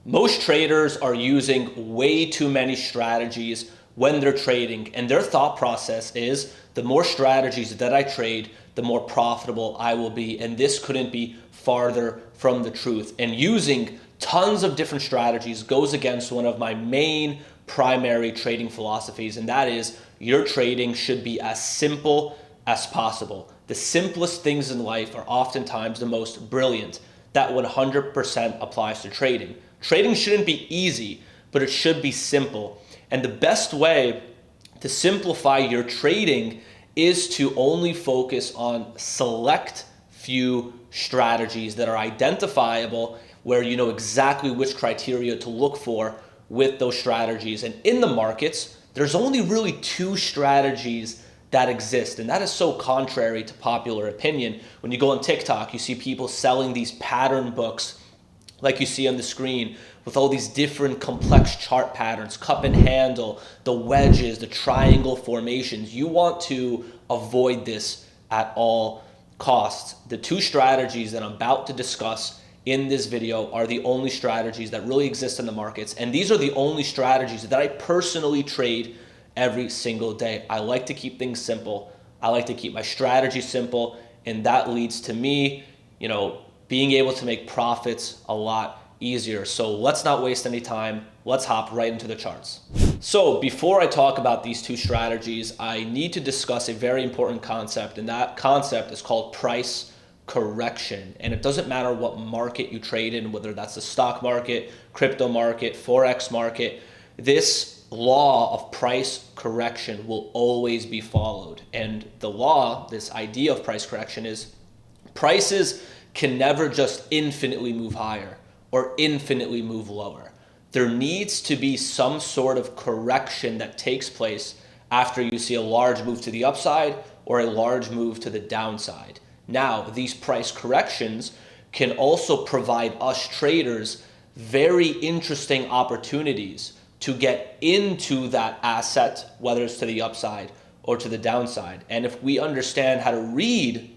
Most traders are using way too many strategies when they're trading, and their thought process is the more strategies that I trade, the more profitable I will be. And this couldn't be farther from the truth. And using tons of different strategies goes against one of my main primary trading philosophies, and that is your trading should be as simple as possible. The simplest things in life are oftentimes the most brilliant. That 100% applies to trading. Trading shouldn't be easy, but it should be simple. And the best way to simplify your trading is to only focus on select few strategies that are identifiable, where you know exactly which criteria to look for with those strategies. And in the markets, there's only really two strategies that exist. And that is so contrary to popular opinion. When you go on TikTok, you see people selling these pattern books like you see on the screen with all these different complex chart patterns, cup and handle, the wedges, the triangle formations. You want to avoid this at all costs. The two strategies that I'm about to discuss in this video are the only strategies that really exist in the markets. And these are the only strategies that I personally trade every single day. I like to keep things simple. I like to keep my strategy simple. And that leads to me, being able to make profits a lot easier. So let's not waste any time. Let's hop right into the charts. So before I talk about these two strategies, I need to discuss a very important concept, and that concept is called price correction. And it doesn't matter what market you trade in, whether that's the stock market, crypto market, forex market, this law of price correction will always be followed. And the law, this idea of price correction, is prices can never just infinitely move higher or infinitely move lower. There needs to be some sort of correction that takes place after you see a large move to the upside or a large move to the downside. Now, these price corrections can also provide us traders very interesting opportunities to get into that asset, whether it's to the upside or to the downside. And if we understand how to read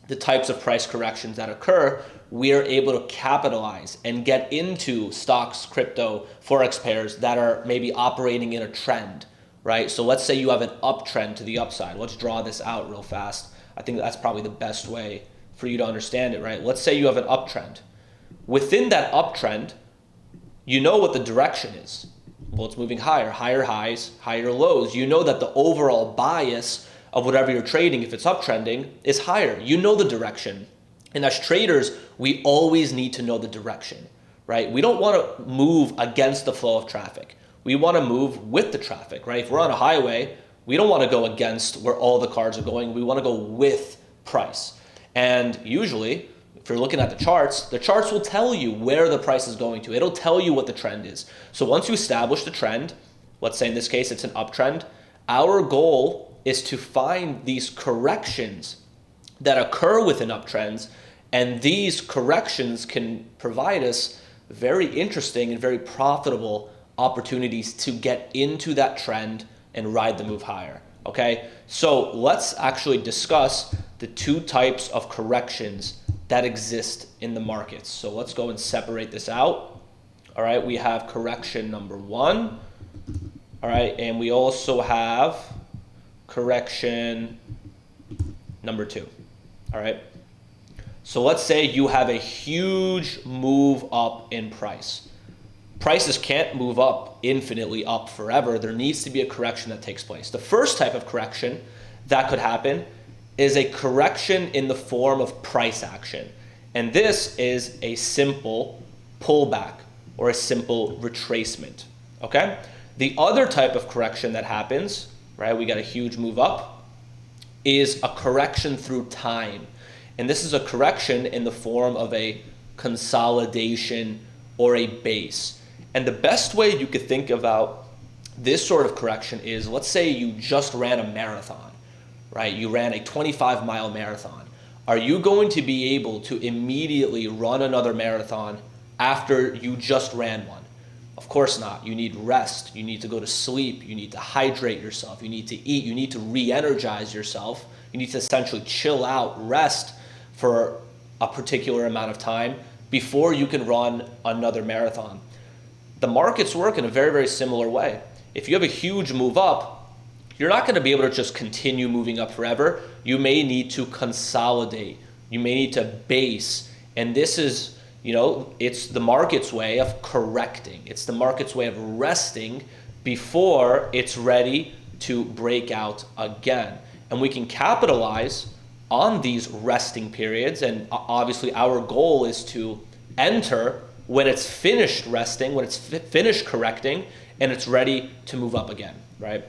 the types of price corrections that occur, we are able to capitalize and get into stocks, crypto, forex pairs that are maybe operating in a trend, right? So let's say you have an uptrend to the upside. Let's draw this out real fast. I think that's probably the best way for you to understand it, right? Let's say you have an uptrend. Within that uptrend, you know what the direction is. Well, it's moving higher, higher highs, higher lows. You know that the overall bias of whatever you're trading, if it's uptrending, is higher. You know the direction. And as traders, we always need to know the direction, right? We don't want to move against the flow of traffic. We want to move with the traffic, right? If we're on a highway, we don't want to go against where all the cars are going. We want to go with price. And usually, if you're looking at the charts will tell you where the price is going to. It'll tell you what the trend is. So once you establish the trend, let's say in this case it's an uptrend, our goal is to find these corrections that occur within uptrends, and these corrections can provide us very interesting and very profitable opportunities to get into that trend and ride the move higher, okay? So let's actually discuss the two types of corrections that exist in the markets. So let's go and separate this out. All right, we have correction number one. All right, and we also have correction number two. All right. So let's say you have a huge move up in price. Prices can't move up infinitely up forever. There needs to be a correction that takes place. The first type of correction that could happen is a correction in the form of price action. And this is a simple pullback or a simple retracement. Okay? The other type of correction that happens, right? We got a huge move up, is a correction through time. And this is a correction in the form of a consolidation or a base. And the best way you could think about this sort of correction is, let's say you just ran a marathon, right? You ran a 25-mile marathon. Are you going to be able to immediately run another marathon after you just ran one? Of course not. You need rest. You need to go to sleep. You need to hydrate yourself. You need to eat. You need to re-energize yourself. You need to essentially chill out, rest for a particular amount of time before you can run another marathon. the markets work in a very, very similar way. If you have a huge move up, you're not going to be able to just continue moving up forever. You may need to consolidate. You may need to base. And this is, it's the market's way of correcting. It's the market's way of resting before it's ready to break out again. And we can capitalize on these resting periods. And obviously our goal is to enter when it's finished resting, when it's finished correcting, and it's ready to move up again, right?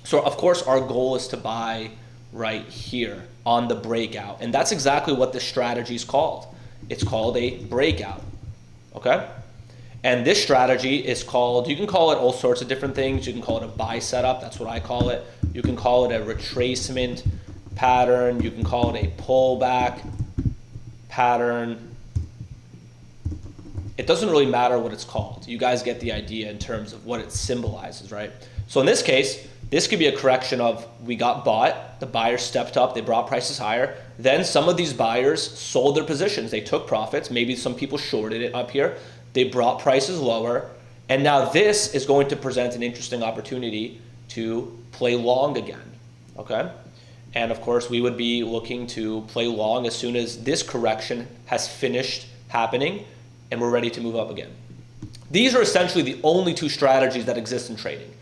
So of course our goal is to buy right here on the breakout. And that's exactly what this strategy is called. It's called a breakout, okay? And this strategy is called, you can call it all sorts of different things. You can call it a buy setup, that's what I call it. You can call it a retracement pattern. You can call it a pullback pattern. It doesn't really matter what it's called. You guys get the idea in terms of what it symbolizes, right? So in this case, this could be a correction of we got bought, the buyers stepped up, they brought prices higher. Then some of these buyers sold their positions. They took profits. Maybe some people shorted it up here. They brought prices lower. And now this is going to present an interesting opportunity to play long again, okay? And of course, we would be looking to play long as soon as this correction has finished happening and we're ready to move up again. These are essentially the only two strategies that exist in trading: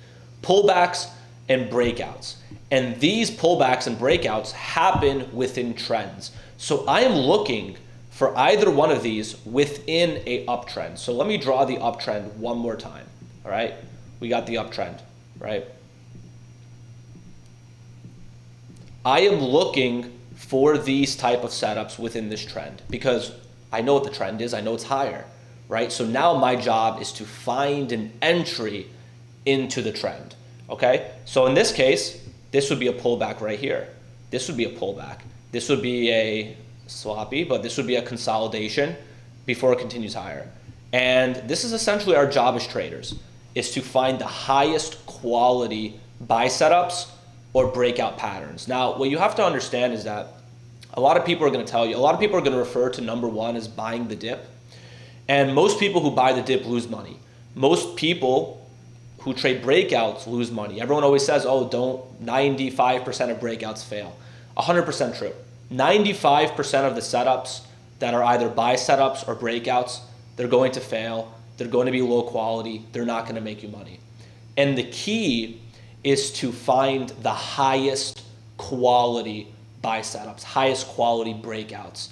pullbacks and breakouts. And these pullbacks and breakouts happen within trends. So I am looking for either one of these within a uptrend. So let me draw the uptrend one more time, all right? We got the uptrend, right? I am looking for these type of setups within this trend because I know what the trend is. I know it's higher, right? So now my job is to find an entry into the trend, okay? So in this case, this would be a pullback right here. This would be a pullback. This would be a sloppy, but this would be a consolidation before it continues higher. And this is essentially our job as traders, is to find the highest quality buy setups or breakout patterns. Now, what you have to understand is that a lot of people are going to tell you, a lot of people are going to refer to number one as buying the dip. And most people who buy the dip lose money. Most people who trade breakouts lose money. Everyone always says, oh, 95% of breakouts fail. 100% true. 95% of the setups that are either buy setups or breakouts, they're going to fail. They're going to be low quality. They're not going to make you money. And the key is to find the highest quality buy setups, highest quality breakouts,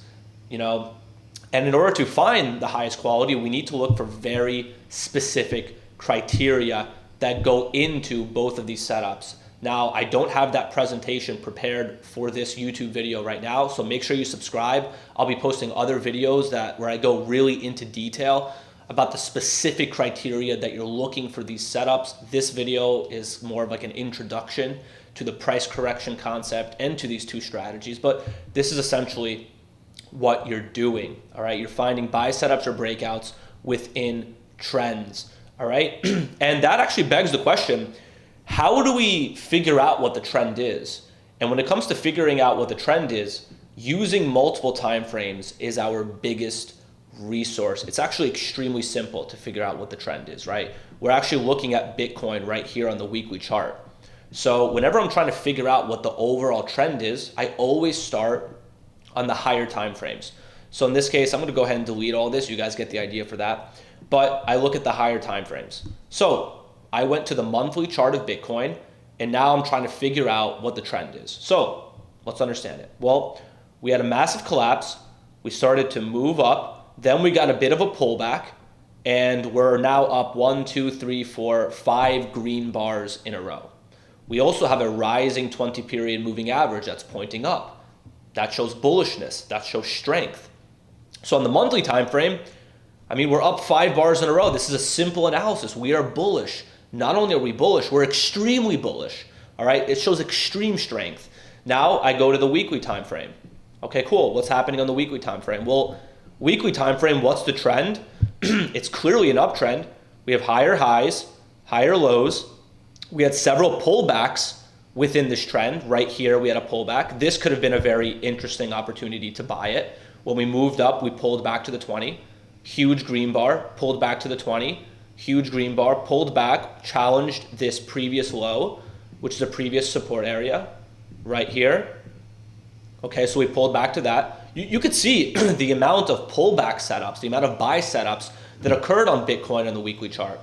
And in order to find the highest quality, we need to look for very specific criteria that go into both of these setups. Now, I don't have that presentation prepared for this YouTube video right now, so make sure you subscribe. I'll be posting other videos where I go really into detail about the specific criteria that you're looking for these setups. This video is more of like an introduction to the price correction concept and to these two strategies, but this is essentially what you're doing, all right? You're finding buy setups or breakouts within trends, all right? And that actually begs the question, how do we figure out what the trend is? And when it comes to figuring out what the trend is, using multiple time frames is our biggest resource. It's actually extremely simple to figure out what the trend is, right? We're actually looking at Bitcoin right here on the weekly chart. So whenever I'm trying to figure out what the overall trend is, I always start on the higher time frames. So in this case, I'm going to go ahead and delete all this. You guys get the idea for that. But I look at the higher time frames. So I went to the monthly chart of Bitcoin, and now I'm trying to figure out what the trend is. So let's understand it. Well, we had a massive collapse. We started to move up. Then we got a bit of a pullback, and we're now up 1, 2, 3, 4, 5 green bars in a row. We also have a rising 20-period moving average that's pointing up. That shows bullishness. That shows strength. So on the monthly time frame, we're up 5 bars in a row. This is a simple analysis. We are bullish. Not only are we bullish, we're extremely bullish. All right, it shows extreme strength. Now I go to the weekly time frame. Okay, cool. What's happening on the weekly time frame? Well, weekly time frame, what's the trend? It's clearly an uptrend. We have higher highs, higher lows. We had several pullbacks within this trend. Right here, we had a pullback. This could have been a very interesting opportunity to buy it. When we moved up, we pulled back to the 20. Huge green bar, pulled back to the 20. huge green bar, pulled back, challenged this previous low, which is a previous support area right here. Okay, so we pulled back to that. You could see the amount of pullback setups, the amount of buy setups that occurred on Bitcoin on the weekly chart.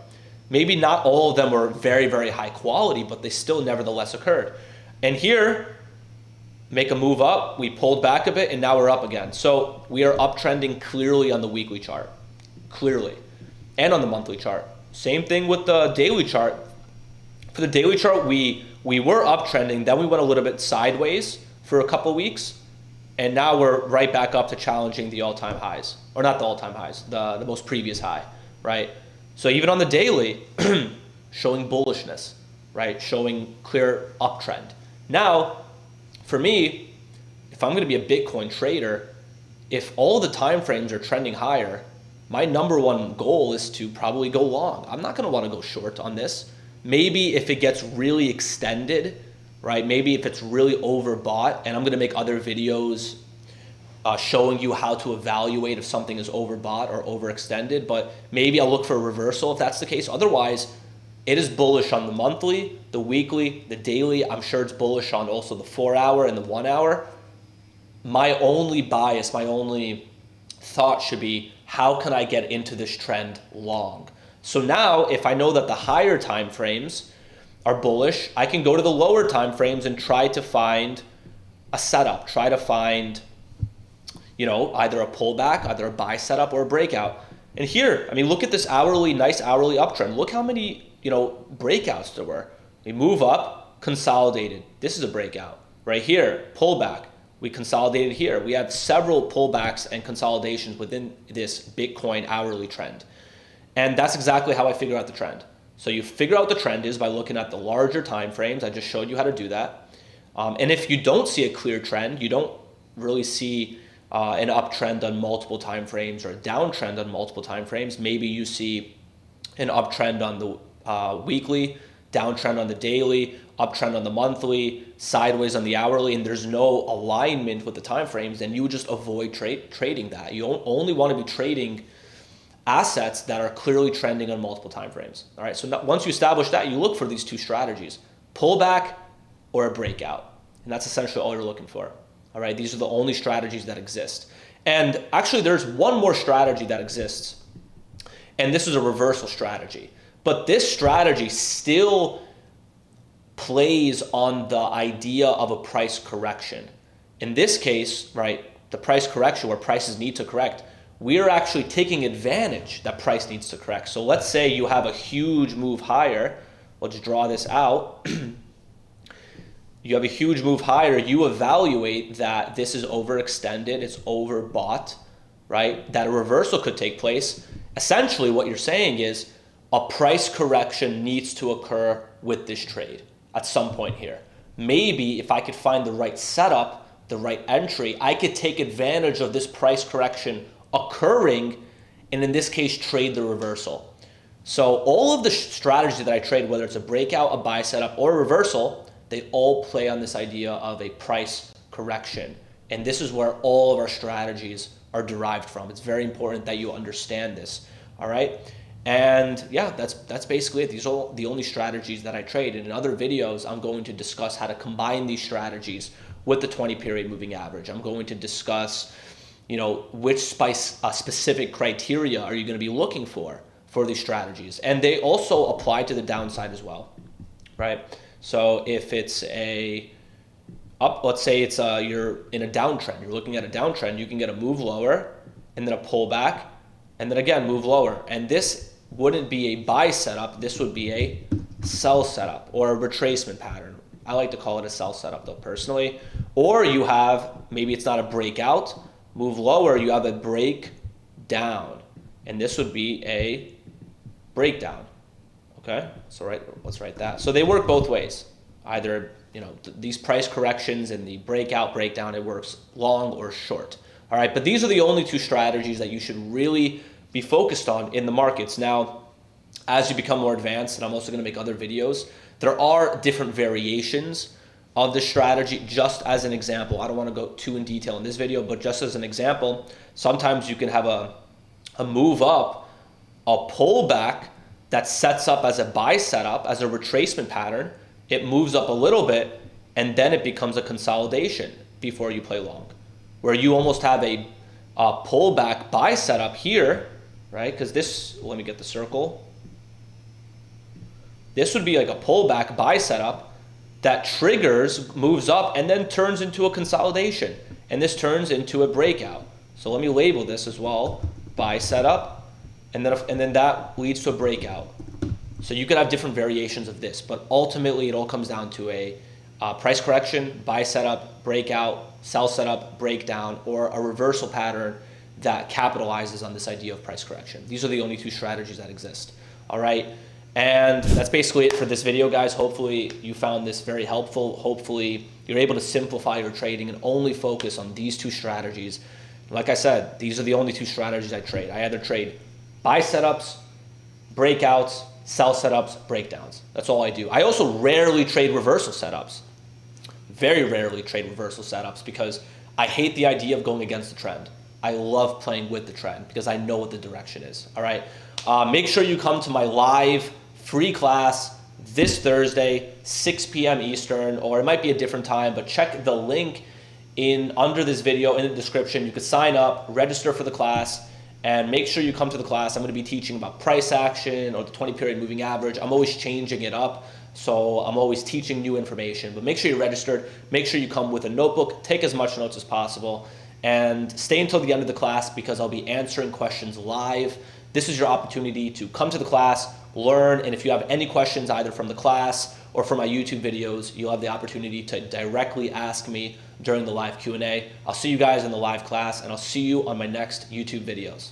Maybe not all of them were very, very high quality, but they still nevertheless occurred. And here, make a move up, we pulled back a bit, and now we're up again. So we are uptrending clearly on the weekly chart, clearly, and on the monthly chart. Same thing with the daily chart. For the daily chart, we were uptrending, then we went a little bit sideways for a couple weeks, and now we're right back up to challenging the all-time highs, or not the all-time highs, the most previous high, right? So even on the daily, showing bullishness, right? Showing clear uptrend. Now, for me, if I'm going to be a Bitcoin trader, if all the time frames are trending higher, my number one goal is to probably go long. I'm not going to want to go short on this. Maybe if it gets really extended, right? Maybe if it's really overbought, and I'm going to make other videos showing you how to evaluate if something is overbought or overextended, but maybe I'll look for a reversal if that's the case. Otherwise, it is bullish on the monthly, the weekly, the daily. I'm sure it's bullish on also the 4 hour and the 1 hour. My only bias, my only thought should be, how can I get into this trend long? So now, if I know that the higher time frames are bullish, I can go to the lower time frames and try to find a setup, try to find, you know, either a pullback, either a buy setup or a breakout. And here, I mean, look at this hourly, nice hourly uptrend. Look how many, you know, breakouts there were. We move up, consolidated. This is a breakout. Right here, pullback. We consolidated here. We have several pullbacks and consolidations within this Bitcoin hourly trend. And that's exactly how I figure out the trend. So you figure out what the trend is by looking at the larger time frames. I just showed you how to do that. And if you don't see a clear trend, you don't really see an uptrend on multiple time frames or a downtrend on multiple time frames, maybe you see an uptrend on the weekly, downtrend on the daily, uptrend on the monthly, sideways on the hourly, and there's no alignment with the time frames, then you would just avoid trading that. You only want to be trading assets that are clearly trending on multiple time frames. All right, so now, once you establish that, you look for these two strategies, pullback or a breakout, and that's essentially all you're looking for. All right, these are the only strategies that exist. And actually, there's one more strategy that exists, and this is a reversal strategy. But this strategy still plays on the idea of a price correction. In this case, right, the price correction where prices need to correct, we are actually taking advantage that price needs to correct. So let's say you have a huge move higher. Let's draw this out. You have a huge move higher. You evaluate that this is overextended, it's overbought, right? That a reversal could take place. Essentially, what you're saying is a price correction needs to occur with this trade at some point here. Maybe if I could find the right setup, the right entry, I could take advantage of this price correction occurring, and in this case, trade the reversal. So all of the strategies that I trade, whether it's a breakout, a buy setup, or a reversal, they all play on this idea of a price correction. And this is where all of our strategies are derived from. It's very important that you understand this, all right? And yeah, that's basically it. These are the only strategies that I trade. And in other videos, I'm going to discuss how to combine these strategies with the 20-period moving average. I'm going to discuss, you know, which specific criteria are you going to be looking for these strategies. And they also apply to the downside as well, right? So if it's let's say it's you're in a downtrend, you're looking at a downtrend, you can get a move lower and then a pullback and then again move lower. And this wouldn't be a buy setup, this would be a sell setup or a retracement pattern. I like to call it a sell setup though personally. Or you have, maybe it's not a breakout, move lower, you have a break down. And this would be a breakdown. Okay, so let's write that. So they work both ways. Either, you know, these price corrections and the breakout, breakdown, it works long or short. All right, but these are the only two strategies that you should really be focused on in the markets. Now, as you become more advanced, and I'm also going to make other videos, there are different variations of this strategy. Just as an example, I don't want to go too in detail in this video, but just as an example, sometimes you can have a move up, a pullback, that sets up as a buy setup, as a retracement pattern. It moves up a little bit, and then it becomes a consolidation before you play long, where you almost have a pullback buy setup here, right? Because this, let me get the circle. This would be like a pullback buy setup that triggers, moves up, and then turns into a consolidation. And this turns into a breakout. So let me label this as well, buy setup, and then that leads to a breakout. So you could have different variations of this, but ultimately it all comes down to a price correction, buy setup, breakout, sell setup, breakdown, or a reversal pattern that capitalizes on this idea of price correction. These are the only two strategies that exist. All right. And that's basically it for this video, guys. Hopefully you found this very helpful. Hopefully you're able to simplify your trading and only focus on these two strategies. Like I said, these are the only two strategies I trade. I either trade buy setups, breakouts, sell setups, breakdowns. That's all I do. I also rarely trade reversal setups. Very rarely trade reversal setups because I hate the idea of going against the trend. I love playing with the trend because I know what the direction is. All right. Make sure you come to my live free class this Thursday, 6 p.m. Eastern, or it might be a different time, but check the link under this video in the description. You could sign up, register for the class, and make sure you come to the class. I'm going to be teaching about price action or the 20-period moving average. I'm always changing it up, so I'm always teaching new information. But make sure you're registered. Make sure you come with a notebook. Take as much notes as possible. And stay until the end of the class because I'll be answering questions live. This is your opportunity to come to the class, learn, and if you have any questions either from the class or from my YouTube videos, you'll have the opportunity to directly ask me during the live Q&A. I'll see you guys in the live class, and I'll see you on my next YouTube videos.